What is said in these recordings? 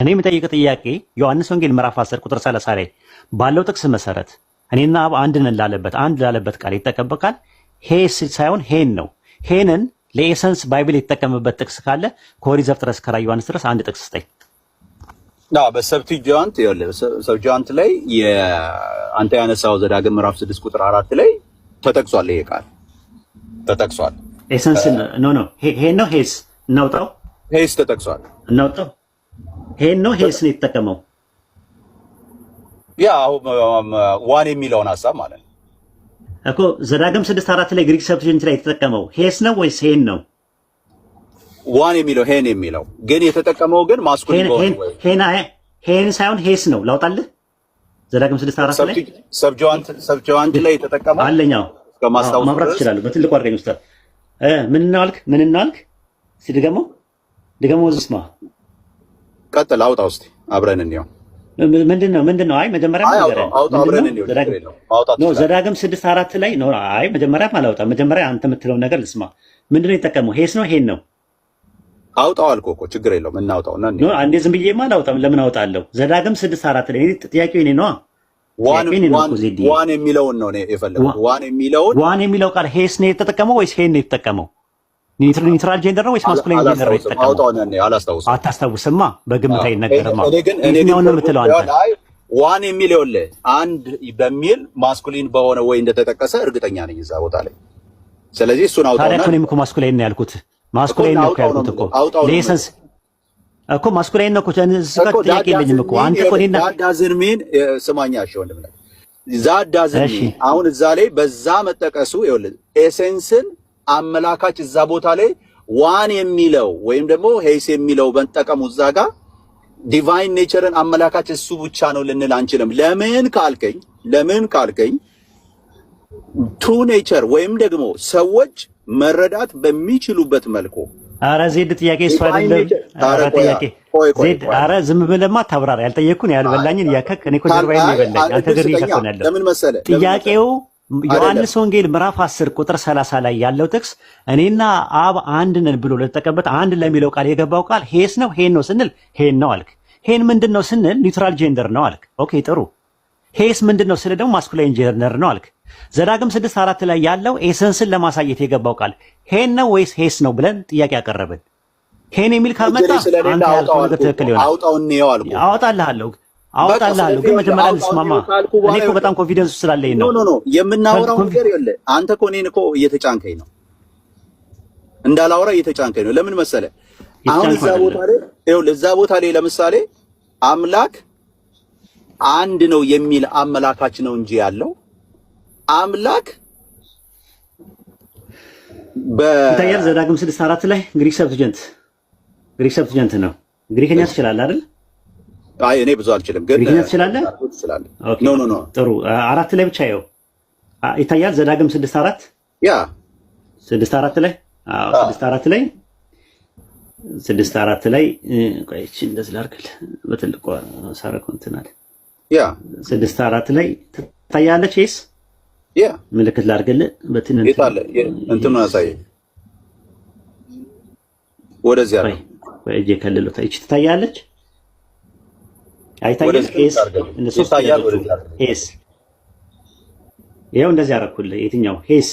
እኔ የምጠይቅ ጥያቄ ዮሐንስ ወንጌል ምዕራፍ 10 ቁጥር 30 ላይ ባለው ጥቅስ መሰረት እኔና አብ አንድ ነን ላለበት ቃል ይጠቀምበቃል። ሄስ ሳይሆን ሄን ነው። ሄንን ለኤሰንስ ባይብል የተጠቀመበት ጥቅስ ካለ ከኦሪት ዘፍጥረት እስከ ራዕየ ዮሐንስ ድረስ አንድ ጥቅስ ስጠኝ። በሰብቲጃንት ላይ አንተ ያነሳው ዘዳግም ምዕራፍ 6 ቁጥር 4 ላይ ተጠቅሷል። ይሄ ቃል ተጠቅሷል። ኤሰንስ ኖ ሄን ነው ሄስ እናውጣው። ሄስ ተጠቅሷል። እናውጣው። ሄን ነው ሄስ ነው የተጠቀመው። ያ ዋን የሚለውን ሐሳብ ማለት ነው እኮ ዘዳግም 6:4 ላይ ግሪክ ሰብስቲንት ላይ የተጠቀመው ሄስ ነው ወይስ ሄን ነው? ዋን የሚለው ሄን የሚለው ግን የተጠቀመው ግን ማስኩሊን ነው ወይ? ሄን ሳይሆን ሄስ ነው። ላውጣልህ ዘዳግም 6:4 ላይ ሰብጆንት ላይ የተጠቀመው አለኛው ማብራት ይችላል። በትልቁ አድርገኝ ኡስታዝ ምን እናልክ ሲድገመው ድገመው ዝስማ ቀጥል አውጣ ውስጥ አብረን እንየው። ምንድነው? አይ መጀመሪያ ዘዳግም 6:4 ላይ ነው። አይ መጀመሪያም አላውጣ። መጀመሪያ አንተ የምትለው ነገር ልስማ። ምንድነው የተጠቀመው? ሄስ ነው ሄን ነው? አውጣው አልኩህ እኮ ችግር የለውም እናውጣው እና ነው። አንዴ ዝም ብዬማ አላውጣም። ለምን አውጣለሁ? ዘዳግም 6:4 ላይ ጥያቄው እኔ ነው። ዋን የሚለውን ነው የፈለኩት። ዋን የሚለው ቃል ሄስ ነው የተጠቀመው ወይስ ሄን ነው የተጠቀመው? ኒውትራል ጀንደር ነው ወይስ ማስኩሊን ጀንደር ነው የተጠቀመው? አታስታውስማ። በግምት አይነገርማ። የትኛውን ነው የምትለው አንተ? ዋን የሚለው አንድ በሚል ማስኩሊን በሆነ ወይ እንደተጠቀሰ እርግጠኛ ነኝ እዛ ቦታ ላይ። ስለዚህ እሱን አውጣውና ታዲያ እኔም እኮ ማስኩሊን ነው ያልኩት። ማስኩሊን ነው ያልኩት እኮ ሌሰንስ እኮ ማስኩሊን ነው እኮ። ጥያቄ የለኝም እኮ አንተ እኮ እኔና ዳዝን ሚን ስማኛ። እሺ ወንድም ነህ ዳዝን ሚን አሁን እዛ ላይ በዛ መጠቀሱ ይኸውልህ ኤሴንስን አመላካች እዛ ቦታ ላይ ዋን የሚለው ወይም ደግሞ ሄስ የሚለው በንጠቀሙ እዛ ጋር ዲቫይን ኔቸርን አመላካች እሱ ብቻ ነው ልንል አንችልም። ለምን ካልከኝ ትሩ ኔቸር ወይም ደግሞ ሰዎች መረዳት በሚችሉበት መልኩ። አረ ዜድ ጥያቄ እሱ አይደለም። አረ ጥያቄ ዜድ አረ ዝም ብለማ ታብራራ። ያልጠየቅኩን ያልበላኝን እያከክ እኔ እኮ ጀርባዬን ነው የበላኝ። አንተ ግን ይከፈናል። ለምን መሰለህ ጥያቄው ዮሐንስ ወንጌል ምዕራፍ 10 ቁጥር 30 ላይ ያለው ጥቅስ እኔና አብ አንድ ነን ብሎ ለተጠቀመበት አንድ ለሚለው ቃል የገባው ቃል ሄስ ነው ሄን ነው ስንል ሄን ነው አልክ። ሄን ምንድነው ስንል ኒውትራል ጀንደር ነው አልክ። ኦኬ ጥሩ። ሄስ ምንድነው ስለ ደግሞ ማስኩላይን ጀንደር ነው አልክ። ዘዳግም 6:4 ላይ ያለው ኤሰንስን ለማሳየት የገባው ቃል ሄን ነው ወይስ ሄስ ነው ብለን ጥያቄ ያቀረብን። ሄን የሚል ካመጣ አንተ ያልከው ነገር ትክክል ይሆናል። አወጣልሃለሁ ግን መጀመሪያ ልስማማ። እኔ እኮ በጣም ኮንፊደንስ ስላለኝ ነው። ኖ የምናወራው ነገር ይኸውልህ፣ አንተ እኮ እኔን እኮ እየተጫንከኝ ነው፣ እንዳላወራ እየተጫንከኝ ነው። ለምን መሰለህ? አሁን እዛ ቦታ ላይ ለምሳሌ አምላክ አንድ ነው የሚል አመላካች ነው እንጂ ያለው አምላክ ይታያል። ዘዳግም 6:4 ላይ ግሪክ ሰብትጀንት ነው። ግሪክኛ ትችላለህ አይደል? አይ እኔ ብዙ አልችልም፣ ግን ግሪክኛ ትችላለህ? ኦኬ ኖ ጥሩ። 4 ላይ ብቻ ይኸው ይታያል። ዘዳግም 6:4 ያ 6:4 ላይ 6:4 ላይ ቆይ እቺ እንደዚህ ላድርግልህ በትልቁ ሳረከው እንትን አለ። ያ 6:4 ላይ ትታያለች። ኤስ ያ ምልክት ላድርግልህ በትንንት ይታለ እንትኑ ያሳይ ወደዚህ አለ ወይ እጄ ከልሎታ እቺ ትታያለች። አይታየም? ኤስ ይኸው እንደዚህ አደረኩልህ። የትኛው ሄስ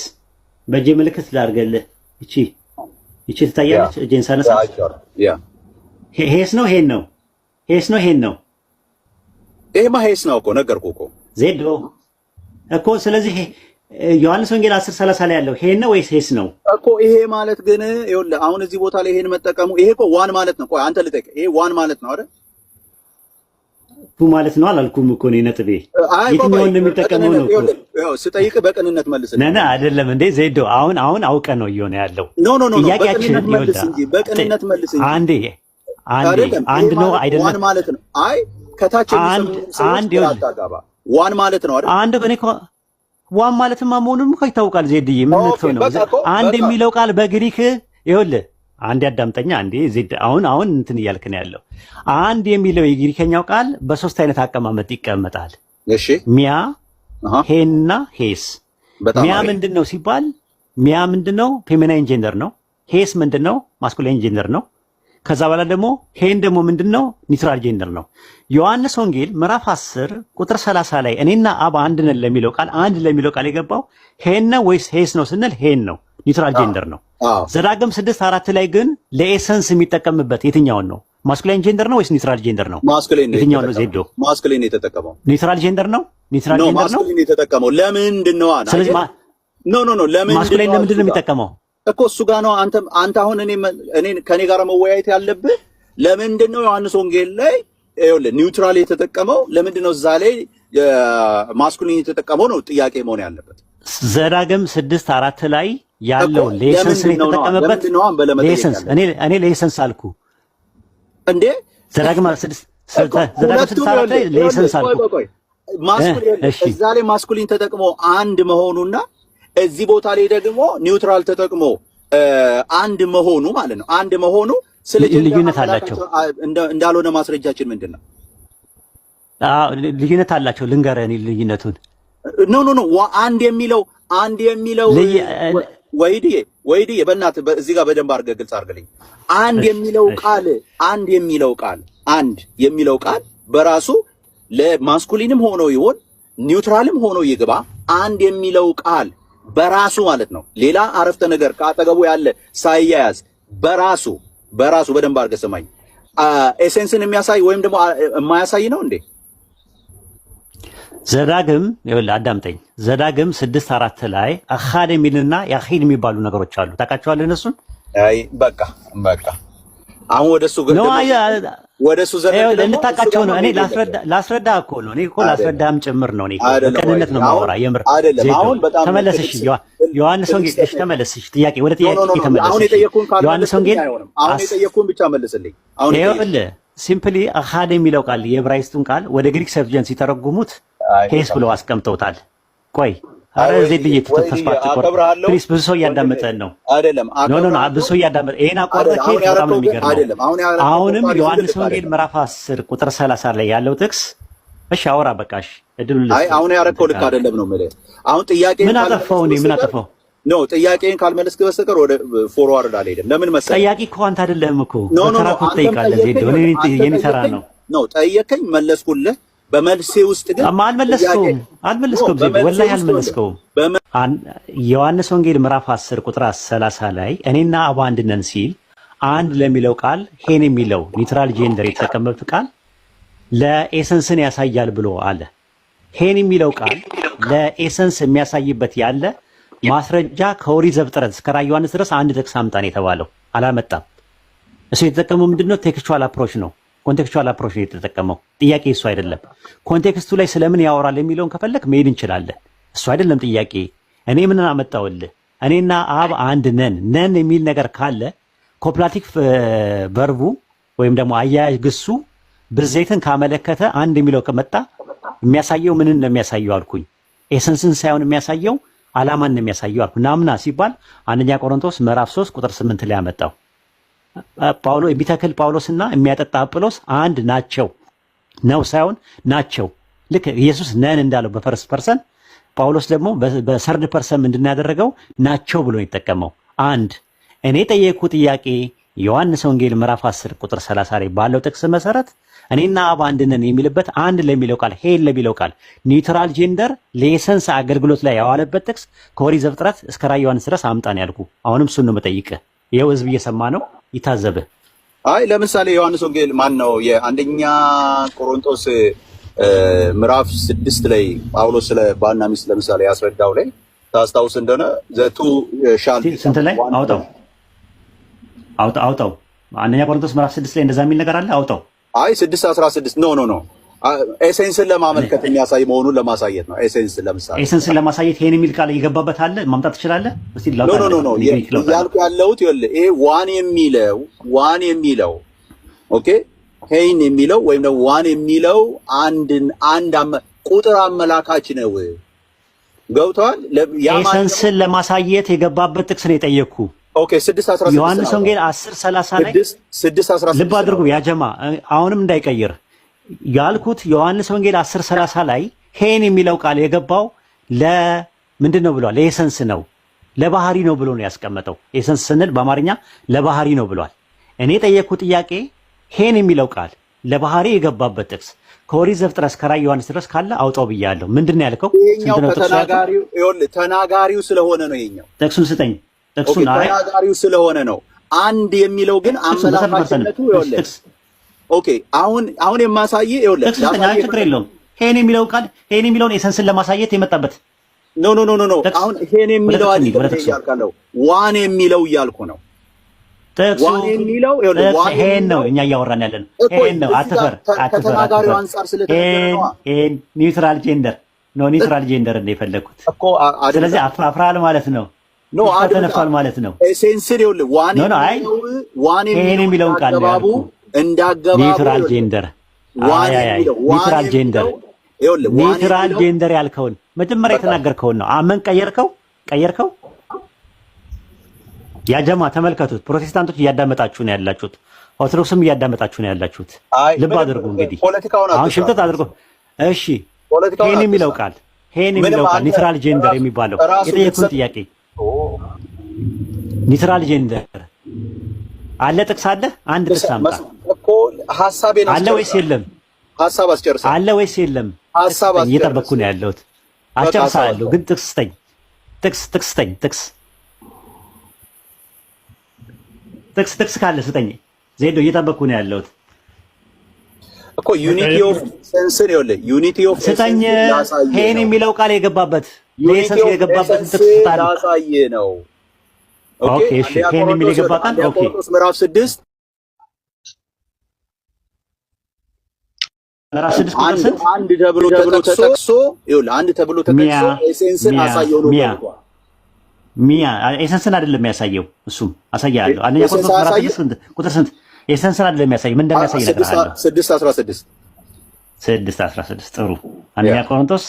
በእጄ ምልክት ላድርግልህ። እቺ ትታያለች። እጄን ሳነሳ ሄስ ነው ሄን ነው? ሄስ ነው ሄን ነው? ይሄማ ሄስ ነው እኮ ነገርኩህ እኮ ዜዶ እኮ። ስለዚህ ዮሐንስ ወንጌል 10:30 ላይ ያለው ሄን ነው ወይስ ሄስ ነው እኮ? ይሄ ማለት ግን ይኸውልህ አሁን እዚህ ቦታ ላይ ይሄን መጠቀሙ ይሄ እኮ ዋን ማለት ነው። ቆይ አንተ ልጠይቅህ፣ ይሄ ዋን ማለት ነው አይደል? ማለት ነው አላልኩም እኮ ነው ነጥቤ። የትኛውን ነው የሚጠቀመው ነው እኮ ስጠይቅህ በቅንነት መልስልኝ። ነና አይደለም እንዴ ዜዶ፣ አሁን አውቀ ነው እየሆነ ያለው። ኖ ጥያቄያችን መልስ እንጂ በቅንነት መልስ እንጂ። አንድ ነው አይደለም? ዋን ማለት ነው። አይ ከታች አንድ ዋን ማለት ነው አይደል? አንድ እኔ እኮ ዋን ማለትማ መሆኑን እኮ ይታወቃል። ዜድዬ ምን ነው አንድ የሚለው ቃል በግሪክ ይኸውልህ፣ አንድ ያዳምጠኛ አንዴ ዜድ። አሁን እንትን እያልክ ነው ያለው። አንድ የሚለው የግሪከኛው ቃል በሶስት አይነት አቀማመጥ ይቀመጣል። እሺ ሚያ፣ ሄንና ሄስ። ሚያ ምንድነው ሲባል ሚያ ምንድነው? ፌሚናይን ጀንደር ነው። ሄስ ምንድነው? ማስኩላይን ጀንደር ነው። ከዛ በኋላ ደግሞ ሄን ደግሞ ምንድነው? ኒውትራል ጄንደር ነው። ዮሐንስ ወንጌል ምዕራፍ 10 ቁጥር 30 ላይ እኔና አብ አንድ ነን ለሚለው ቃል አንድ ለሚለው ቃል የገባው ሄን ነው ወይስ ሄስ ነው ስንል ሄን ነው፣ ኒውትራል ጄንደር ነው። ዘዳግም 6:4 ላይ ግን ለኤሰንስ የሚጠቀምበት የትኛውን ነው? ማስኩሊን ጄንደር ነው ወይስ ኒውትራል ጄንደር ነው? የትኛው ነው? ዜዶ ማስኩሊን የተጠቀመው ኒውትራል ጄንደር ነው። ኒውትራል ጄንደር ነው ማስኩሊን የተጠቀመው ለምንድን ነው? ስለዚህ ለምንድን ማስኩሊን ለምንድን ነው የሚጠቀመው እኮ እሱ ጋር ነው። አንተ አሁን እኔ ከኔ ጋር መወያየት ያለብህ ለምንድን ነው ዮሐንስ ወንጌል ላይ ይኸውልህ ኒውትራል የተጠቀመው ለምንድን ነው? እዛ ላይ ማስኩሊን የተጠቀመው ነው ጥያቄ መሆን ያለበት። ዘዳግም 6:4 ላይ ያለው ሌሰንስ የተጠቀመበት ሌሰንስ እኔ ሌሰንስ አልኩ እንዴ? ዘዳግም 6:4 ላይ ሌሰንስ አልኩ። እዛ ላይ ማስኩሊን ተጠቅሞ አንድ መሆኑና እዚህ ቦታ ላይ ደግሞ ኒውትራል ተጠቅሞ አንድ መሆኑ ማለት ነው። አንድ መሆኑ ልዩነት አላቸው እንዳልሆነ ማስረጃችን ምንድን ነው? ልዩነት አላቸው። ልንገርህ እኔ ልዩነቱን። ኖ አንድ የሚለው ወይድዬ በእናትህ እዚህ ጋር በደንብ አድርገህ ግልጽ አድርግልኝ። አንድ የሚለው ቃል በራሱ ለማስኩሊንም ሆኖ ይሆን ኒውትራልም ሆኖ ይግባ አንድ የሚለው ቃል በራሱ ማለት ነው። ሌላ አረፍተ ነገር ከአጠገቡ ያለ ሳይያያዝ በራሱ በደንብ አድርገህ ስማኝ። ኤሴንስን የሚያሳይ ወይም ደግሞ የማያሳይ ነው እንዴ? ዘዳግም ይኸውልህ አዳምጠኝ። ዘዳግም 6:4 ላይ አኻድ የሚልና ያኺድ የሚባሉ ነገሮች አሉ። ታውቃቸዋለህ እነሱን? አይ በቃ አሁን ወደሱ ዘመን እንድታውቃቸው ነው። እኔ ላስረዳ እኮ ነው። እኔ እኮ ላስረዳም ጭምር ነው። እኔ በቅንነት ነው የማወራ። የምር ተመለስሽ። ዮሐንስ ወንጌል እሺ፣ ተመለስሽ። ጥያቄ ወደ ጥያቄ ተመለስሽ። ዮሐንስ ወንጌል አሁን የጠየቅኩህን ብቻ መልስልኝ። ይኸውልህ ሲምፕሊ አኻድ የሚለው ቃል የዕብራይስጡን ቃል ወደ ግሪክ ሰብጀንት ሲተረጉሙት ሄስ ብለው አስቀምጠውታል። ቆይ አረ ዜድዬ ተስፋ አትቆርጥ ፕሊስ። ብዙ ሰው እያዳመጠን ነው። አይደለም ኖ ብዙ ሰው እያዳመጠ ይሄን አቋርጠህ በጣም ነው የሚገርመው። አሁንም ዮሐንስ ወንጌል ምዕራፍ 10 ቁጥር 30 ላይ ያለው ጥቅስ እሺ፣ አውራ በቃሽ። እድሉ ልስጥ። አይ አሁን ያረከው ልክ አይደለም ነው የምልህ። አሁን ጥያቄ ምን አጠፋው? ምን አጠፋው? ኖ ጥያቄን ካልመለስክ በስተቀር ወደ ፎርዋርድ አልሄድም። ለምን መሰለህ? ጠያቂ እኮ አንተ አይደለህም እኮ ተራ እኮ ትጠይቃለህ። ዜድ የኔ ተራ ነው። ኖ ጠየቀኝ፣ መለስኩልህ። በመልሴ ውስጥ ግን አልመለስከውም። ዜድ ወላሂ አልመለስከውም። ዮሐንስ ወንጌል ምዕራፍ 10 ቁጥር 30 ላይ እኔና አብ አንድ ነን ሲል አንድ ለሚለው ቃል ሄን የሚለው ኒውትራል ጄንደር የተጠቀመበት ቃል ለኤሰንስን ያሳያል ብሎ አለ። ሄን የሚለው ቃል ለኤሰንስ የሚያሳይበት ያለ ማስረጃ ከኦሪት ዘፍጥረት እስከ ራዕየ ዮሐንስ ድረስ አንድ ጥቅስ አምጣን የተባለው አላመጣም። እሱ የተጠቀመው ምንድነው? ቴክስቹዋል አፕሮች ነው። ኮንቴክስቹዋል አፕሮች ነው የተጠቀመው። ጥያቄ እሱ አይደለም። ኮንቴክስቱ ላይ ስለምን ያወራል የሚለውን ከፈለክ መሄድ እንችላለን። እሱ አይደለም ጥያቄ። እኔ ምን አመጣውልህ? እኔና አብ አንድ ነን የሚል ነገር ካለ ኮፕላቲክ ቨርቡ ወይም ደግሞ አያያዥ ግሱ ብዜትን ካመለከተ አንድ የሚለው ከመጣ የሚያሳየው ምን እንደሚያሳየው አልኩኝ። ኤሰንስን ሳይሆን የሚያሳየው ዓላማን ነው የሚያሳየው አልኩ። ናምና ሲባል አንደኛ ቆሮንቶስ ምዕራፍ 3 ቁጥር 8 ላይ ያመጣው ጳውሎስ የሚተክል ጳውሎስና የሚያጠጣ አጵሎስ አንድ ናቸው ነው ሳይሆን ናቸው። ልክ ኢየሱስ ነን እንዳለው በፈርስት ፐርሰን ጳውሎስ ደግሞ በሰርድ ፐርሰን ምንድን ያደረገው ናቸው ብሎ የተጠቀመው አንድ። እኔ ጠየቅኩ ጥያቄ ዮሐንስ ወንጌል ምዕራፍ 10 ቁጥር 30 ላይ ባለው ጥቅስ መሰረት እኔና አብ አንድ ነን የሚልበት አንድ ለሚለው ቃል ሄል ለሚለው ቃል ኒውትራል ጄንደር ለኤሰንስ አገልግሎት ላይ ያዋለበት ጥቅስ ከኦሪት ዘፍጥረት እስከ ራዕየ ዮሐንስ ድረስ አምጣን ያልኩ። አሁንም እሱን ነው የምጠይቅህ። ይኸው ህዝብ እየሰማ ነው፣ ይታዘብህ። አይ ለምሳሌ ዮሐንስ ወንጌል ማን ነው የአንደኛ ቆሮንቶስ ምዕራፍ 6 ላይ ጳውሎስ ስለ ባልና ሚስት ለምሳሌ ያስረዳው ላይ ታስታውስ እንደሆነ ዘቱ ሻል ስንት ላይ አውጣው አንደኛ ቆሮንቶስ ምዕራፍ 6 ላይ እንደዛ የሚል ነገር አለ። አውጣው። አይ 6:16 ኖ ኤሴንስን ለማመልከት የሚያሳይ መሆኑን ለማሳየት ነው። ኤሴንስን ለማሳየት ይሄን የሚል ቃል እየገባበት አለ። ማምጣት ትችላለህ? እስቲ ኖ ያልኩ ያለሁት ይኸውልህ ይሄ ዋን የሚለው ኦኬ ሄይን የሚለው ወይም ደግሞ ዋን የሚለው አንድ ቁጥር አመላካች ነው። ገብቶሃል? ኤሰንስን ለማሳየት የገባበት ጥቅስ ነው የጠየቅኩ። ኦኬ 6:16 ዮሐንስ ወንጌል 10:30 ላይ 6:16 ልብ አድርጉ ያጀማ። አሁንም እንዳይቀይር ያልኩት ዮሐንስ ወንጌል 10:30 ላይ ሄን የሚለው ቃል የገባው ለምንድን ነው ብሏል? ለኤሰንስ ነው፣ ለባህሪ ነው ብሎ ነው ያስቀመጠው። ኤሰንስ ስንል በአማርኛ ለባህሪ ነው ብሏል። እኔ የጠየቅኩት ጥያቄ ሄን የሚለው ቃል ለባህሪ የገባበት ጥቅስ ከኦሪት ዘፍጥረት እስከ ራዕየ ዮሐንስ ድረስ ካለ አውጣው ብያለሁ። ምንድን ነው ያልከው? ይሄኛው ከተናጋሪው ይኸውልህ ተናጋሪው ስለሆነ ነው። ይሄኛው ጥቅሱን ስጠኝ። ጥቅሱን አይ ተናጋሪው ስለሆነ ነው። አንድ የሚለው ግን አመላካችነቱ ይኸውልህ። ኦኬ አሁን የማሳየህ ይኸውልህ ጥቅሱን ችግር የለውም። ሄን የሚለው ቃል ሄን የሚለውን ኤሰንስን ለማሳየት የመጣበት ኖ አሁን ሄን የሚለው አይደለም ዋን የሚለው እያልኩ ነው። ዋን የሚለው ሄን ነው እኛ እያወራን ያለን ሄን ነው። አትፈር ከተናጋሪው አንፃር ስለተነገረው ሄን ኒውትራል ጄንደር ነው። ኒውትራል ጄንደር እንደ የፈለኩት ስለዚህ አፍራል ማለት ነው። ተነፋል ማለት ነው። ኤሴንስር ይኸውልህ ዋን የሚለውን ቃል ነው እንዳገባቡ ኒውትራል ጄንደር ኒውትራል ጄንደር ኒውትራል ጄንደር ያልከውን መጀመሪያ የተናገርከውን ነው። አመን ቀየርከው። ያጀማ ተመልከቱት። ፕሮቴስታንቶች እያዳመጣችሁ ነው ያላችሁት፣ ኦርቶዶክስም እያዳመጣችሁ ነው ያላችሁት። ልብ አድርጉ እንግዲህ አሁን ሽምጥጥ አድርጎ እሺ። ሄን የሚለው ቃል ኒውትራል ጄንደር የሚባለው የጠየኩን ጥያቄ ኒውትራል ጄንደር አለ ጥቅስ አለ? አንድ ጥቅስ አምጣ እኮ ሐሳቤን አለ ወይስ የለም? ሐሳብ አስጨርሳ አለ ወይስ የለም? ሐሳብ አስጨርሳ እየጠበቅኩ ነው ያለሁት። አስጨርሳለሁ ግን ጥቅስ ስጠኝ። ጥቅስ ካለ ስጠኝ። ዜዶ እየጠበቅኩ ነው ያለሁት እኮ ዩኒቲ ኦፍ ሴንስን ይኸውልህ ዩኒቲ ኦፍ ስጠኝ። ሄን የሚለው ቃል የገባበት ሌሰንስ የገባበት ጥቅስ ስጣል ላሳየህ ነው። ኦኬ እሺ። ሄን የሚል የገባ ቃል ኦኬ ምዕራፍ 6 አንድ ተብሎ ተጠቅሶ ይኸውልህ አንድ ተብሎ ተጠቅሶ ኤሴንስን አሳየው ነው ማለት ሚያ ኤሰንስን አይደለም የሚያሳየው። እሱም አሳያለሁ። አንደኛ ቆሮንቶስ ምዕራፍ 6 ቁጥር ስንት? ኤሰንስን አይደለም የሚያሳየው። ምን እንደሚያሳይ እነግርሃለሁ። 6:16 ጥሩ። አንደኛ ቆሮንቶስ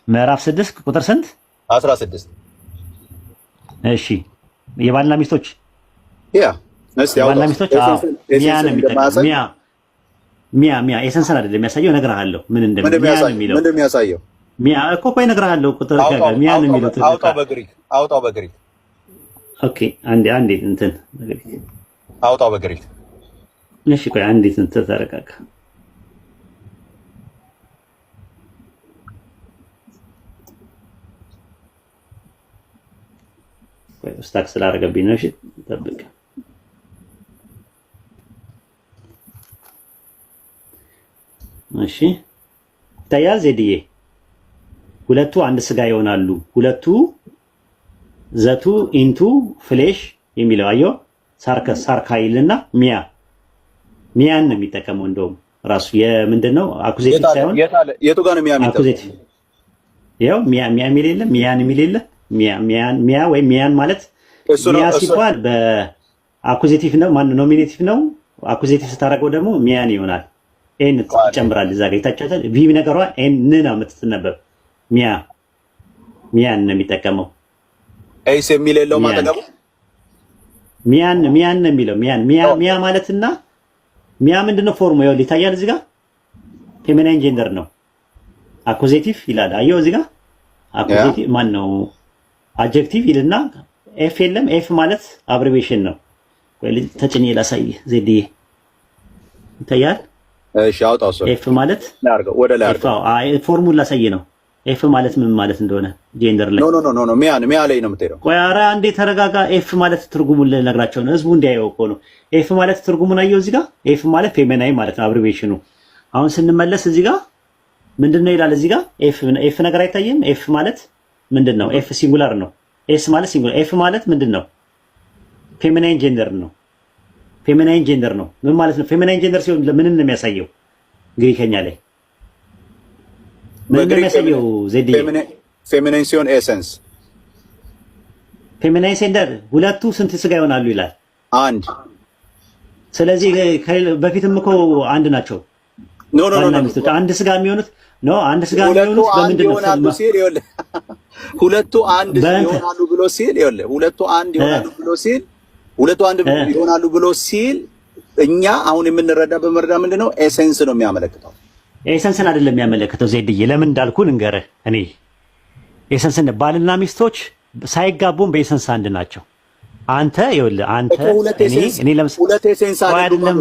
ምዕራፍ 6 ቁጥር ስንት? 16 እሺ። የባልና ሚስቶች የባልና ሚስቶች ሚያ ነው የሚጠቅመው። ሚያ ኤሰንስን አይደለም የሚያሳየው። እነግርሃለሁ ምን እንደሚያሳየው ሚያ እኮ እነግርሃለሁ። ቁጥር ሚያ ነው የሚለው አውጣው በግሪክ ኦኬ። አንዴ እንትን አውጣው በግሪክ እሺ። ቆይ አንዴ እንትን ተረጋጋ። ቆይ ስታክ ስላደረገብኝ ነው። እሺ ጠብቅ። እሺ ይታያል ዜድዬ። ሁለቱ አንድ ስጋ ይሆናሉ። ሁለቱ ዘቱ ኢንቱ ፍሌሽ የሚለው አየው። ሳርካይልና ሚያን ነው የሚጠቀመው። እንደውም ራሱ የምንድነው አኩዜቲቭ ሳይሆን የቱ ጋር ነው ሚያ የሚጠቀመው? አኩዜቲቭ ያው ሚያ የሚል የለ ሚያን የሚል የለ ሚያ ወይ ሚያን ማለት ሚያ ሲባል በአኩዜቲቭ ነው። ማን ኖሚኔቲቭ ነው። አኩዜቲቭ ስታደርገው ደግሞ ሚያን ይሆናል። ኤን ትጨምራለህ እዛ ጋር ይታቻታል። ቪ ነገሯ ኤን ነው የምትነበብ። ሚያን ነው የሚጠቀመው። ኤስ የሚል የለውም አጠገቡ። ሚያን ነው የሚለው። ሚያ ማለትና ሚያ ምንድነው ፎርሙ? ይኸውልህ ይታያል እዚህ ጋር ፌሚናይን ጄንደር ነው። አኩዜቲቭ ይላል። አየው እዚህ ጋር አኩዜቲቭ ማን ነው? አድጀክቲቭ ይልና ኤፍ የለም። ኤፍ ማለት አብሪቬሽን ነው። ወይ ተጭኔ ላሳይህ ዜድዬ ይታያል። እሺ አውጣው። ኤፍ ማለት ላርገው ወደ ላይ አርገው። አይ ፎርሙላ ላሳይ ነው። ኤፍ ማለት ምን ማለት እንደሆነ ጄንደር ላይ ኖ ሚያ ላይ ነው የምትሄደው። ቆይ ኧረ አንዴ ተረጋጋ። ኤፍ ማለት ትርጉሙን ልነግራቸው ነው፣ ህዝቡ እንዲያየው እኮ ነው። ኤፍ ማለት ትርጉሙን አየው እዚህ ጋር። ኤፍ ማለት ፌሚናይን ማለት ነው አብሪቬሽኑ። አሁን ስንመለስ እዚህ ጋር ምንድነው ይላል እዚህ ጋር ኤፍ ነገር አይታየም። ኤፍ ማለት ምንድነው? ኤፍ ሲንጉላር ነው። ኤስ ማለት ሲንጉላር። ኤፍ ማለት ምንድነው? ፌሚናይን ጄንደር ነው። ፌሚናይን ጄንደር ነው። ምን ማለት ነው? ፌሚናይን ጄንደር ሲሆን ምንን ነው የሚያሳየው? ግሪከኛ ላይ ምን ነው የሚያሳየው? ዜድ ፌሚናይን ሲሆን ኤሰንስ። ፌሚናይን ጄንደር ሁለቱ ስንት ስጋ ይሆናሉ ይላል? አንድ። ስለዚህ በፊትም እኮ አንድ ናቸው። ኖ አንድ ስጋ የሚሆኑት አንድ ስጋ የሚሆኑት በምንድን ነው? ሁለቱ አንድ ይሆናሉ ብሎ ሲል ሁለቱ አንድ ይሆናሉ ብሎ ሲል ሁለቱ አንድ ይሆናሉ ብሎ ሲል እኛ አሁን በመረዳ ምንድነው ኤሰንስ ነው የሚያመለክተው። ኤሰንስን አይደለም የሚያመለክተው ዜድዬ። ለምን እንዳልኩ ንገርህ። እኔ ኤሰንስን ባልና ሚስቶች ሳይጋቡም በኤሰንስ አንድ ናቸው። አንተ ይኸውልህ አንተ እኔ ለምሳሌ ሁለት ኤሴንስ አይደለም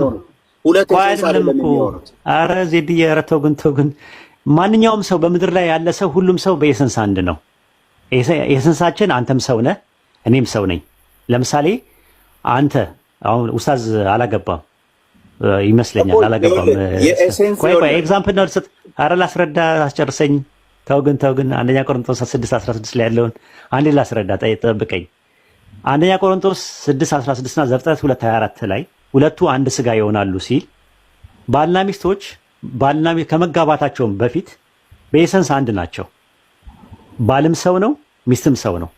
ሁለት ኤሴንስ አይደለም የሚሆኑት። ኧረ ዜድዬ ኧረ ተው ግን ማንኛውም ሰው በምድር ላይ ያለ ሰው ሁሉም ሰው በኤሰንስ አንድ ነው። ኤሰንሳችን አንተም ሰው ነህ እኔም ሰው ነኝ። ለምሳሌ አንተ አሁን ኡስታዝ አላገባም ይመስለኛል አላገባም። ቆይ ኤግዛምፕል ነው ልስጥ። ኧረ ላስረዳ አስጨርሰኝ። ተው ግን አንደኛ ቆሮንቶስ 6:16 ላይ ያለውን አንዴ ላስረዳ ጠብቀኝ። አንደኛ ቆሮንቶስ 6:16 እና ዘፍጥረት 2:24 ላይ ሁለቱ አንድ ስጋ ይሆናሉ ሲል ባልና ሚስቶች ከመጋባታቸውም በፊት በኤሰንስ አንድ ናቸው። ባልም ሰው ነው፣ ሚስትም ሰው ነው።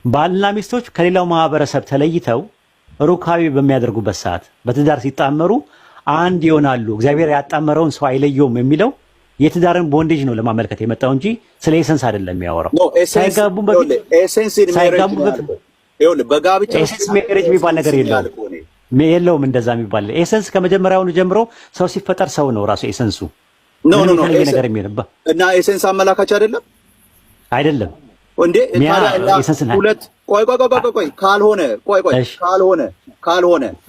ባልና ሚስቶች ከሌላው ማህበረሰብ ተለይተው ሩካቤ በሚያደርጉበት ሰዓት በትዳር ሲጣመሩ አንድ ይሆናሉ። እግዚአብሔር ያጣመረውን ሰው አይለየውም የሚለው የትዳርን ቦንዴጅ ነው ለማመልከት የመጣው እንጂ ስለ ኤሰንስ አይደለም የሚያወራው። ሳይጋቡ በፊት በጋብቻ ኤሰንስ ሜሬጅ የሚባል ነገር የለውም እንደዛ የሚባል ኤሰንስ ከመጀመሪያውኑ ጀምሮ ሰው ሲፈጠር ሰው ነው ራሱ ኤሰንሱ። ነገር የሚሆንባ እና ኤሰንስ አመላካች አይደለም እንዴ? ሁለት ቆይ ካልሆነ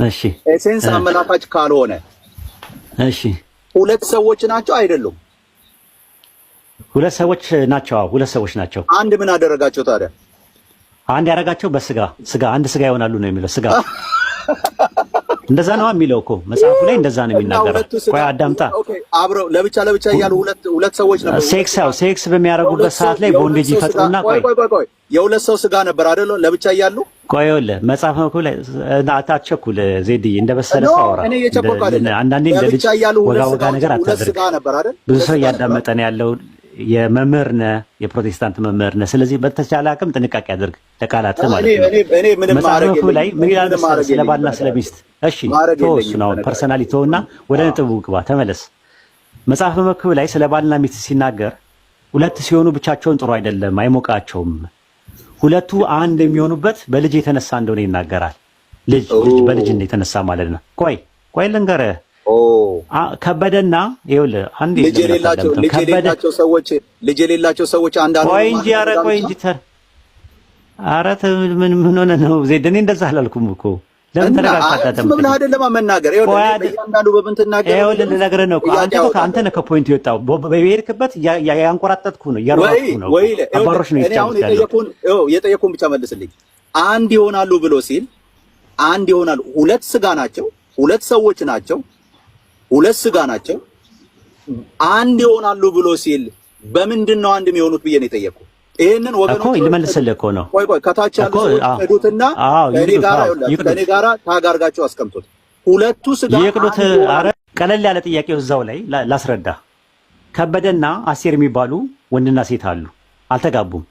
እሺ ኤሰንስ አመላካች ካልሆነ እሺ ሁለት ሰዎች ናቸው አይደሉም? ሁለት ሰዎች ናቸው። ሁለት ሰዎች ናቸው። አንድ ምን አደረጋቸው ታዲያ? አንድ ያደረጋቸው በስጋ አንድ ስጋ ይሆናሉ ነው የሚለው። ስጋ እንደዛ ነው የሚለው እኮ መጽሐፉ ላይ እንደዛ ነው የሚናገረው። ቆይ አዳምጣ። አብረው ለብቻ ያሉ ሁለት ሰዎች ነበሩ። ሴክስ በሚያደርጉበት ሰዓት ላይ ቦንዴጅ ይፈጥሩና ቆይ የሁለት ሰው ስጋ ነበር አይደል? ለብቻ እያሉ ቆይ ይኸውልህ መጽሐፍ እኮ ላይ አታቸኩል ዜድዬ፣ እንደበሰለ አወራ። አንዳንዴ እንደ ልጅ ወጋ ነገር አታድርግ። ብዙ ሰው እያዳመጠ ነው ያለው። የመምህር ነህ፣ የፕሮቴስታንት መምህር ነህ። ስለዚህ በተቻለ አቅም ጥንቃቄ አድርግ ለቃላትህ ማለት ነው። መጽሐፉ ላይ ምን ይላል መሰለህ? ስለ ባልና ስለ ሚስት። እሺ ተወሱ ነው ፐርሰናሊ ተውና ወደ ነጥቡ ግባ፣ ተመለስ። መጽሐፍ መክብብ ላይ ስለ ባልና ሚስት ሲናገር ሁለት ሲሆኑ ብቻቸውን ጥሩ አይደለም፣ አይሞቃቸውም። ሁለቱ አንድ የሚሆኑበት በልጅ የተነሳ እንደሆነ ይናገራል። ልጅ በልጅ የተነሳ ማለት ነው። ቆይ ልንገርህ። ከበደና ይኸውልህ አንዴ ልጅ የሌላቸው ሰዎች አንዳንዱ ቆይ እንጂ ኧረ ምን ሆነ ነው ዜድ? እኔ እንደዛ አላልኩም እኮ። ለምን ተረጋግተህ ምን ብለህ አይደለም መናገር? ይኸውልህ ልነግርህ ነው። አንተ ነህ ከፖይንት የወጣው። በሄድክበት ያንቆራጠጥኩ ነው፣ እያሯጥኩ ነው። አባሮች ነው የጠየኩህን ብቻ መልስልኝ። አንድ ይሆናሉ ብሎ ሲል አንድ ይሆናሉ፣ ሁለት ስጋ ናቸው፣ ሁለት ሰዎች ናቸው፣ ሁለት ስጋ ናቸው። አንድ ይሆናሉ ብሎ ሲል በምንድን ነው አንድ የሚሆኑት ብዬ ነው የጠየኩህ። ይሄንን ወገኖች ልመልስልህ እኮ ነው። ቆይ ከታች ያሉ ሄዱትና ከኔ ጋራ ታጋርጋቸው አስቀምጡት። ሁለቱ ስጋ ይቅዱት። አረ ቀለል ያለ ጥያቄው እዛው ላይ ላስረዳ። ከበደና አስቴር የሚባሉ ወንድና ሴት አሉ፣ አልተጋቡም።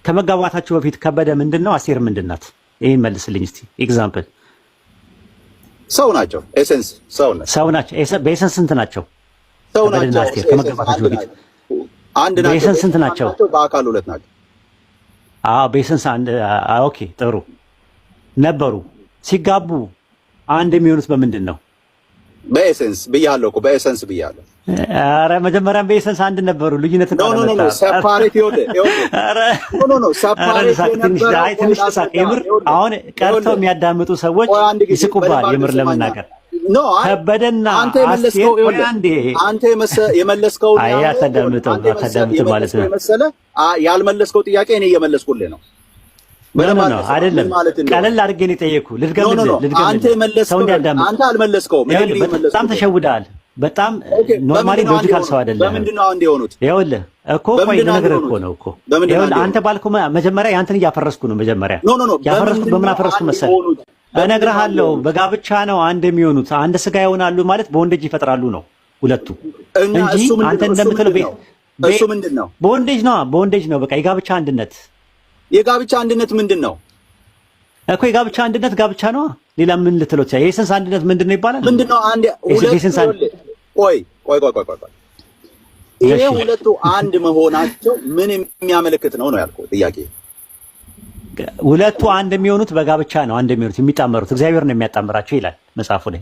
ከመጋባታቸው በፊት ከበደ ምንድነው? አስቴር ምንድናት? ይሄን መልስልኝ እስቲ። ኤግዛምፕል ሰው ናቸው። ኤሰንስ ሰው ናቸው። በኤሰንስ ስንት ናቸው? ሰው ናቸው። አስቴር ከመጋባታቸው በፊት አንድ ናቸው። በኤሰንስ ስንት ናቸው? በአካል ሁለት ናቸው። በኤሰንስ አንድ። ኦኬ ጥሩ ነበሩ። ሲጋቡ አንድ የሚሆኑት በምንድን ነው? በኤሰንስ ብያለሁ እኮ በኤሰንስ ብያለሁ። ኧረ መጀመሪያም በኤሰንስ አንድ ነበሩ። ልዩነት ነው ሰፓሬት ትንሽ ተሳቅ። የምር አሁን ቀርተው የሚያዳምጡ ሰዎች ይስቁባል። የምር ለመናገር ከበደና አስቴር አንተ የመለስከው አታዳምጥም ማለት ነው። ያልመለስከው ጥያቄ እኔ እየመለስኩልህ ነው። አይደለም ቀለል አድርጌ ነው የጠየኩህ። ልድገምልህ ሰው እንዲያዳምጥ። አንተ አልመለስከውም። በጣም ተሸውደሃል። በጣም ኖርማሊ ሎጂካል ሰው አይደለም። በምንድን ነው አንድ የሆኑት? ይኸውልህ እኮ ቆይ ልነግርህ እኮ ነው እኮ። ይኸውልህ አንተ ባልኩህ መጀመሪያ ያንተን እያፈረስኩ ነው። መጀመሪያ ያፈረስኩት በምን አፈረስኩ መሰለህ? እነግርሃለሁ። በጋብቻ ነው አንድ የሚሆኑት። አንድ ስጋ ይሆናሉ ማለት በወንዴጅ ይፈጥራሉ ነው ሁለቱ እንጂ አንተ እንደምትለው እሱ ምንድን ነው? በወንዴጅ ነው። በቃ የጋብቻ አንድነት። የጋብቻ አንድነት ምንድን ነው እኮ? የጋብቻ አንድነት ጋብቻ ነው። ሌላ ምን ልትለው ትችላለህ? የኤሰንስ አንድነት ምንድን ነው ይባላል? ምንድን ነው አንድ ቆይ ይሄ ሁለቱ አንድ መሆናቸው ምን የሚያመለክት ነው ያልኩህ ጥያቄ። ሁለቱ አንድ የሚሆኑት በጋብቻ ነው። አንድ የሚሆኑት የሚጣመሩት እግዚአብሔር ነው የሚያጣምራቸው ይላል መጽሐፉ ላይ።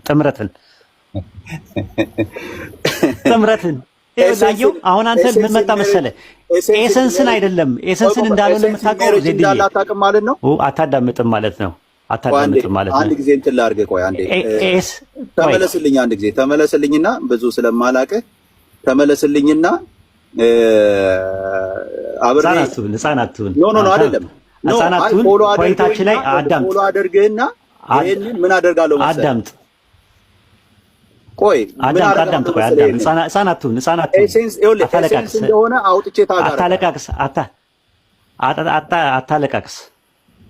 ጥምረትን ይላየው። አሁን አንተ ምን መጣ መሰለህ? ኤሰንስን አይደለም ኤሰንስን እንዳልሆነ የምታውቀው ዜድዬ አታውቅም ማለት ነው። አታዳምጥም ማለት ነው። አታዳምጥም ማለት ነው። አንድ ጊዜ እንትን ላድርግ። ቆይ አንዴ ተመለስልኝ። አንድ ጊዜ ተመለስልኝና ብዙ ስለማላውቅህ ተመለስልኝና አብረን ህፃናቱን ኖ አይደለም ህፃናቱን ቆይታችን ላይ አዳምጥ። ፎሎ አድርግህና ይሄንን ምን አደርጋለሁ መሰለህ? አዳምጥ። ቆይ አዳምጥ። ቆይ አዳምጥ። ህፃናቱን ኤሴንስ እንደሆነ አውጥቼ ታጋራ አታለቃቅስ።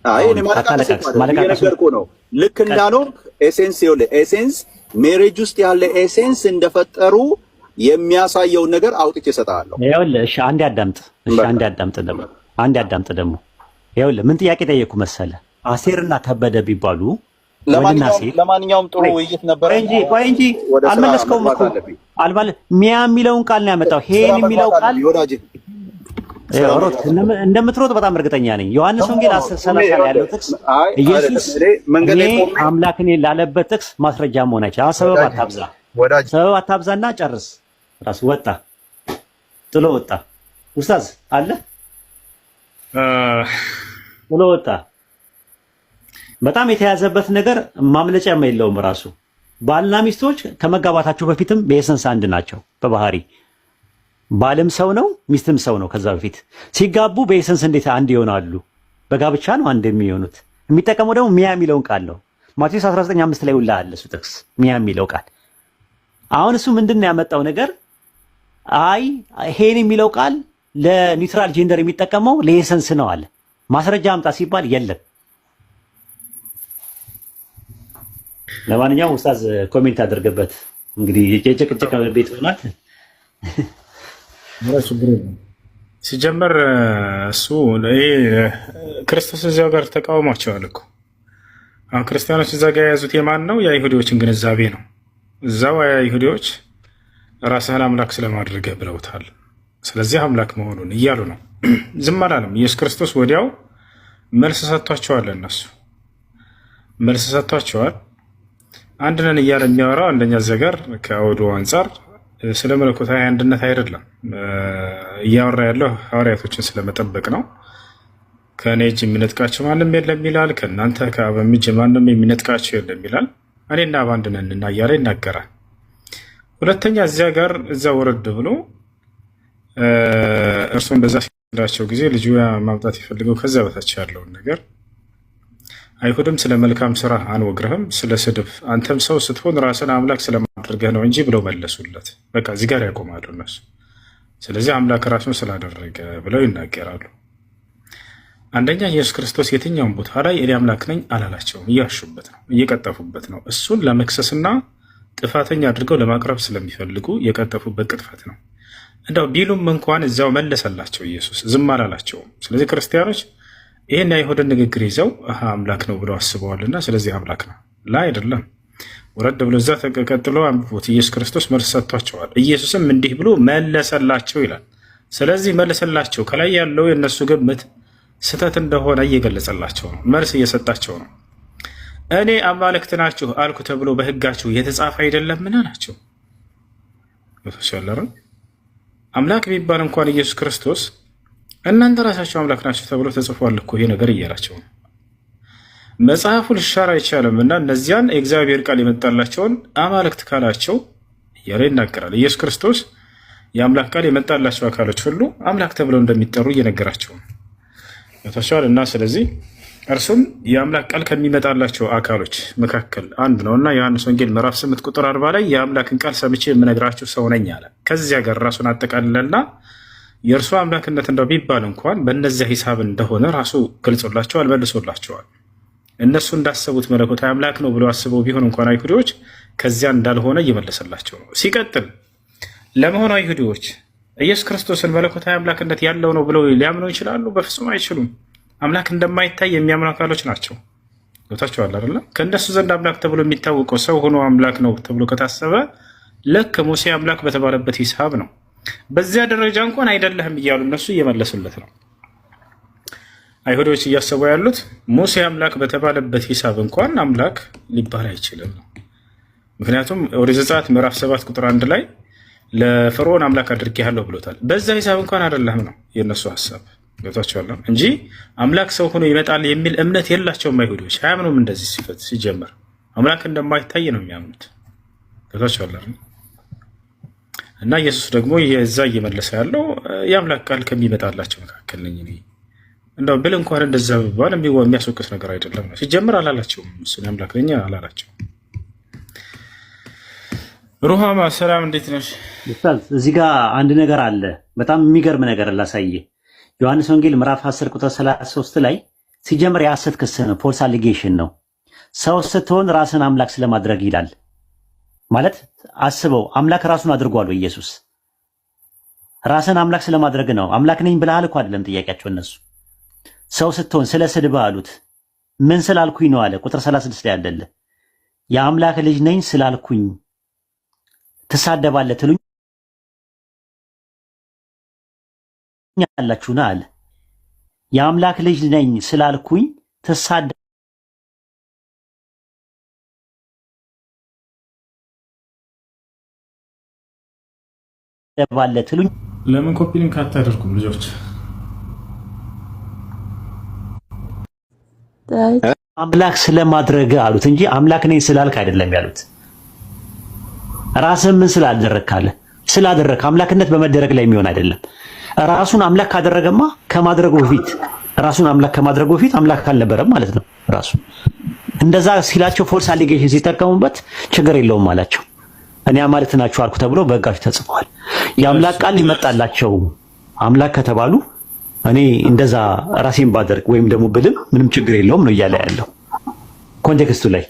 አይ እኔ ማለቃቀስ ነው። ልክ እንዳልሆንክ ኤሴንስ ኤሴንስ ሜሬጅ ውስጥ ያለ ኤሴንስ እንደፈጠሩ የሚያሳየውን ነገር አውጥቼ እሰጥሃለሁ። ይኸውልህ እሺ፣ አንዴ አዳምጥ። እሺ፣ አንዴ አዳምጥ ደግሞ ይኸውልህ ምን ጥያቄ ጠየቅኩ መሰለህ? አሴርና ከበደ ቢባሉ ለማንኛውም ጥሩ ውይይት ነበር እንጂ አልመለስከውም እኮ ሚያ የሚለውን ቃል ነው ያመጣው። ሄን የሚለው ቃል እንደምትሮጥ በጣም እርግጠኛ ነኝ። ዮሐንስ ወንጌል 10:30 ላይ ያለው ጥቅስ ኢየሱስ እኔ አምላክ ነኝ ላለበት ጥቅስ ማስረጃ መሆን አይችልም። ሰበብ አታብዛና ጨርስ። ራስ ወጣ ጥሎ ወጣ። ኡስታዝ አለ ጥሎ ወጣ። በጣም የተያዘበት ነገር ማምለጫም የለውም። ራሱ ባልና ሚስቶች ከመጋባታቸው በፊትም በኤሰንስ አንድ ናቸው በባህሪ ባልም ሰው ነው ሚስትም ሰው ነው። ከዛ በፊት ሲጋቡ በኤሰንስ እንዴት አንድ ይሆናሉ? በጋብቻ ነው አንድ የሚሆኑት። የሚጠቀመው ደግሞ ሚያ የሚለውን ቃል ነው። ማቴዎስ 19:5 ላይ ውላ አለ እሱ ጥቅስ ሚያ የሚለው ቃል። አሁን እሱ ምንድን ነው ያመጣው ነገር? አይ ሄን የሚለው ቃል ለኒውትራል ጄንደር የሚጠቀመው ለኤሰንስ ነው አለ። ማስረጃ አምጣ ሲባል የለም። ለማንኛውም ኡስታዝ ኮሜንት አድርገበት። እንግዲህ የጭቅጭቅ ቤት ሆናት ሲጀመር እሱ ክርስቶስ እዚያው ጋር ተቃውሟቸዋል እኮ። አሁን ክርስቲያኖች እዛ ጋር የያዙት የማን ነው? የአይሁዲዎችን ግንዛቤ ነው። እዛው አይሁዲዎች ራስህን አምላክ ስለማድረግህ ብለውታል። ስለዚህ አምላክ መሆኑን እያሉ ነው። ዝም አላለም ኢየሱስ ክርስቶስ። ወዲያው መልስ ሰጥቷቸዋል። እነሱ መልስ ሰጥቷቸዋል። አንድ ነን እያለ የሚያወራው አንደኛ ዘገር ከአውዱ አንጻር ስለ መለኮታዊ አንድነት አይደለም እያወራ ያለው ሐዋርያቶችን ስለመጠበቅ ነው። ከእኔ እጅ የሚነጥቃቸው ማንም የለም ይላል። ከእናንተ ከአብ እጅ ማንም የሚነጥቃቸው የለም ይላል። እኔና አብ አንድ ነን እና እያለ ይናገራል። ሁለተኛ እዚያ ጋር እዛ ወረድ ብሎ እርሱም በዛ ሲላቸው ጊዜ ልጁ ማምጣት የፈልገው ከዚያ በታች ያለውን ነገር አይሁድም ስለ መልካም ስራ አንወግረህም፣ ስለ ስድብ አንተም ሰው ስትሆን ራስን አምላክ ስለማድረግህ ነው እንጂ ብለው መለሱለት። በቃ እዚህ ጋር ያቆማሉ እነሱ። ስለዚህ አምላክ ራሱን ስላደረገ ብለው ይናገራሉ። አንደኛ ኢየሱስ ክርስቶስ የትኛውን ቦታ ላይ እኔ አምላክ ነኝ አላላቸውም። እያሹበት ነው፣ እየቀጠፉበት ነው። እሱን ለመክሰስና ጥፋተኛ አድርገው ለማቅረብ ስለሚፈልጉ የቀጠፉበት ቅጥፈት ነው። እንደው ቢሉም እንኳን እዚያው መለሰላቸው ኢየሱስ፣ ዝም አላላቸውም። ስለዚህ ክርስቲያኖች ይህን የአይሁድን ንግግር ይዘው አምላክ ነው ብለው አስበዋልና ስለዚህ አምላክ ነው ላ አይደለም። ወረድ ብሎ እዛ ተቀጥሎ አንብቦት ኢየሱስ ክርስቶስ መልስ ሰጥቷቸዋል። ኢየሱስም እንዲህ ብሎ መለሰላቸው ይላል። ስለዚህ መለሰላቸው ከላይ ያለው የእነሱ ግምት ስህተት እንደሆነ እየገለጸላቸው ነው፣ መልስ እየሰጣቸው ነው። እኔ አማልክት ናችሁ አልኩ ተብሎ በሕጋችሁ የተጻፈ አይደለምን ናቸው። አምላክ ቢባል እንኳን ኢየሱስ ክርስቶስ እናንተ ራሳቸው አምላክ ናቸው ተብሎ ተጽፏል እኮ ይሄ ነገር እያላቸው ነው። መጽሐፉ ሊሻር አይቻልም እና እነዚያን የእግዚአብሔር ቃል የመጣላቸውን አማልክት ካላቸው እያለ ይናገራል። ኢየሱስ ክርስቶስ የአምላክ ቃል የመጣላቸው አካሎች ሁሉ አምላክ ተብለው እንደሚጠሩ እየነገራቸው ነው እና ስለዚህ እርሱም የአምላክ ቃል ከሚመጣላቸው አካሎች መካከል አንድ ነው እና ዮሐንስ ወንጌል ምዕራፍ 8 ቁጥር 40 ላይ የአምላክን ቃል ሰምቼ የምነግራችሁ ሰው ነኝ አለ። ከዚያ ጋር ራሱን አጠቃልለና የእርሱ አምላክነት እንደው ቢባል እንኳን በእነዚያ ሂሳብ እንደሆነ ራሱ ገልጾላቸዋል፣ መልሶላቸዋል። እነሱ እንዳሰቡት መለኮታዊ አምላክ ነው ብለው አስበው ቢሆን እንኳን አይሁዲዎች ከዚያ እንዳልሆነ እየመለሰላቸው ነው። ሲቀጥል ለመሆኑ አይሁዲዎች ኢየሱስ ክርስቶስን መለኮታዊ አምላክነት ያለው ነው ብለው ሊያምኑ ይችላሉ? በፍጹም አይችሉም። አምላክ እንደማይታይ የሚያምኑ አካሎች ናቸው። ገብታችኋል አይደለም? ከእነሱ ዘንድ አምላክ ተብሎ የሚታወቀው ሰው ሆኖ አምላክ ነው ተብሎ ከታሰበ ልክ ሙሴ አምላክ በተባለበት ሂሳብ ነው። በዚያ ደረጃ እንኳን አይደለህም እያሉ እነሱ እየመለሱለት ነው። አይሁዶች እያሰቡ ያሉት ሙሴ አምላክ በተባለበት ሂሳብ እንኳን አምላክ ሊባል አይችልም ነው። ምክንያቱም ኦሪት ዘጸአት ምዕራፍ 7 ቁጥር 1 ላይ ለፈርዖን አምላክ አድርጌሃለሁ ብሎታል። በዛ ሂሳብ እንኳን አይደለህም ነው የእነሱ ሀሳብ። ገብቷቸዋል እንጂ አምላክ ሰው ሆኖ ይመጣል የሚል እምነት የላቸውም አይሁዶች። አያምኑም እንደዚህ ሲፈት ሲጀመር አምላክ እንደማይታይ ነው የሚያምኑት። ገብቷቸዋል። እና ኢየሱስ ደግሞ የዛ እየመለሰ ያለው የአምላክ ቃል ከሚመጣላቸው መካከል ነኝ እኔ እንደው ብል እንኳን እንደዛ ብባል የሚያስወቅስ ነገር አይደለም ነው። ሲጀመር አላላቸውም እሱን አምላክ ነኝ አላላቸውም። ሩሃማ ሰላም፣ እንዴት ነሽ? እዚህ ጋር አንድ ነገር አለ፣ በጣም የሚገርም ነገር ላሳየ። ዮሐንስ ወንጌል ምዕራፍ 10 ቁጥር 33 ላይ ሲጀምር የሐሰት ክስ ነው፣ ፎልስ አሊጌሽን ነው። ሰው ስትሆን ራስን አምላክ ስለማድረግ ይላል። ማለት አስበው፣ አምላክ ራሱን አድርጓል ወይ ኢየሱስ? ራስን አምላክ ስለማድረግ ነው። አምላክ ነኝ ብለሃል እኮ አይደለም ጥያቄያቸው እነሱ። ሰው ስትሆን ስለ ስድብ አሉት። ምን ስላልኩኝ ነው አለ። ቁጥር 36 ላይ አደለ የአምላክ ልጅ ነኝ ስላልኩኝ ትሳደባለህ ትሉኝ ያላችሁና አለ። የአምላክ ልጅ ነኝ ስላልኩኝ ትሳደባለህ ትሉኝ። ለምን ኮፒ ሊንክ አታደርጉም ልጆች? አምላክ ስለማድረግ አሉት እንጂ አምላክ ነኝ ስላልክ አይደለም ያሉት። ራስን ምን ስላደረግካለ ስላደረግ አምላክነት በመደረግ ላይ የሚሆን አይደለም። ራሱን አምላክ ካደረገማ ከማድረጉ በፊት ራሱን አምላክ ከማድረጉ በፊት አምላክ አልነበረም ማለት ነው። ራሱ እንደዛ ሲላቸው ፎልስ አሊጌሽን ሲጠቀሙበት ችግር የለውም አላቸው። እኔ አማልክት ናችሁ አልኩ ተብሎ በሕጋችሁ ተጽፏል። የአምላክ ቃል ይመጣላቸው አምላክ ከተባሉ እኔ እንደዛ ራሴን ባደርግ ወይም ደግሞ ብልም ምንም ችግር የለውም ነው እያለ ያለው ኮንቴክስቱ ላይ